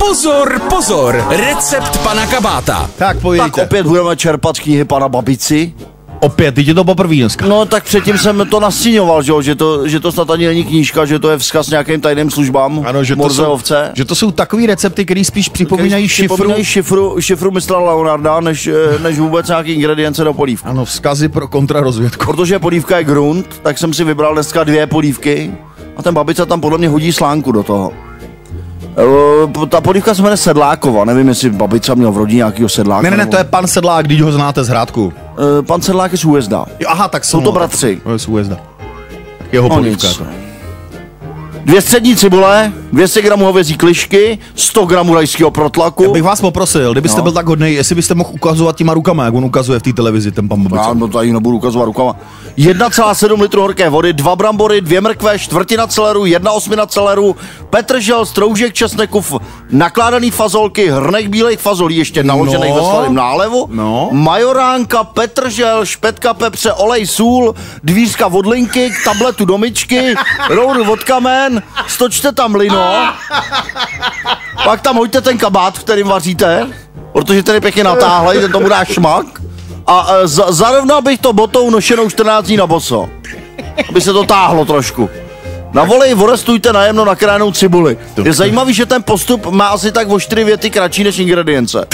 Pozor, pozor, recept pana Kabáta. Tak pojďte. Tak opět budeme čerpat z knihy pana Babici. Opět, teď je to poprvé dneska. No tak předtím jsem to nastíňoval, že to snad ani není knížka, že to je vzkaz nějakým tajným službám. Ano, že to jsou takový recepty, které spíš připomínají šifru mistra Leonarda, než vůbec nějaký ingredience do polívky. Ano, vzkazy pro kontrarozvědku. Protože polívka je grunt, tak jsem si vybral dneska 2 polívky a ten Babica tam podle mě hodí slánku do toho. Ta polívka se jmenuje Sedlákova, nevím, jestli Babica měl v rodině nějakýho sedláka. Ne, to je pan Sedlák, když ho znáte z Hrádku. Pan Sedlák je z Újezda. Jo, aha, tak jsou to bratři. To je z Újezda. Jeho polívka. 2 střední cibule, 200 gramů hovězí klišky, 100 gramů rajského protlaku. Já bych vás poprosil, kdybyste byl tak hodnej, jestli byste mohl ukazovat těma rukama, jak on ukazuje v té televizi, ten pan Babica. No to ani nebudu ukazovat rukama. 1,7 litru horké vody, 2 brambory, 2 mrkve, čtvrtina celeru, 1/8 celeru, petržel, stroužek česneku, nakládaný fazolky, hrnek bílých fazolí, ještě naložených ve sladém nálevu, majoránka, petržel, špetka pepře, olej, sůl, dvířka vodlinky, tabletu domičky, roudu vodkamen, stočte tam lino, pak tam hoďte ten kabát, kterým vaříte, protože ten je pěkně natáhlej, ten tomu dá šmak. A zarovnal bych to botou nošenou 14 dní na boso, aby se to táhlo trošku. Na voleji vorestujte najemno nakrájenou cibuli. Je zajímavý, že ten postup má asi tak o 4 věty kratší než ingredience.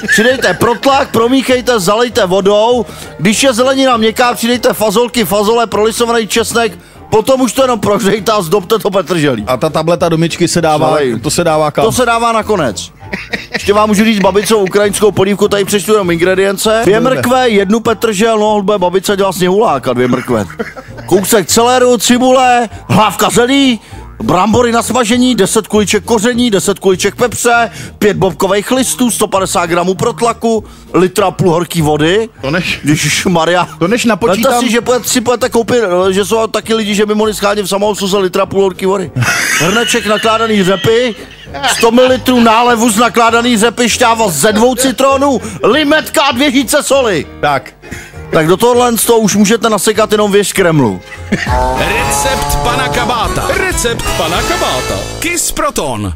Přidejte protlak, promíchejte, zalejte vodou, když je zelenina měkká, přidejte fazolky, fazole, prolisovaný česnek, potom už to jenom prohřejte a zdobte to petrželí. A ta tableta domičky se dává, to se dává kam? To se dává nakonec. Ještě vám můžu říct Babicovou ukrajinskou polívku, tady přečtu jenom ingredience. 2 mrkve, 1 petržel, no bude Babice dělá sněhuláka, 2 mrkve. Kousek celeru, cibule, hlávka zelí, brambory na smažení, 10 kuliček koření, 10 kuliček pepře, 5 bobkových listů, 150 gramů protlaku, 1,5 litru horký vody. Ježišmarja. To než napočítám. Vemte si, že si budete koupit, že jsou taky lidi, že by mohli schánět v samoobsluze 1,5 litru horký vody. Hrneček nakládaný řepy, 100 ml nálevu z nakládaný řepy, šťáva ze 2 citronů, limetka a 2 žíce soli. Tak do tohohle z toho už můžete nasekat jenom věž Kremlu. Recept pana Kabáta. Recept pana Kabáta. Kiss Proton.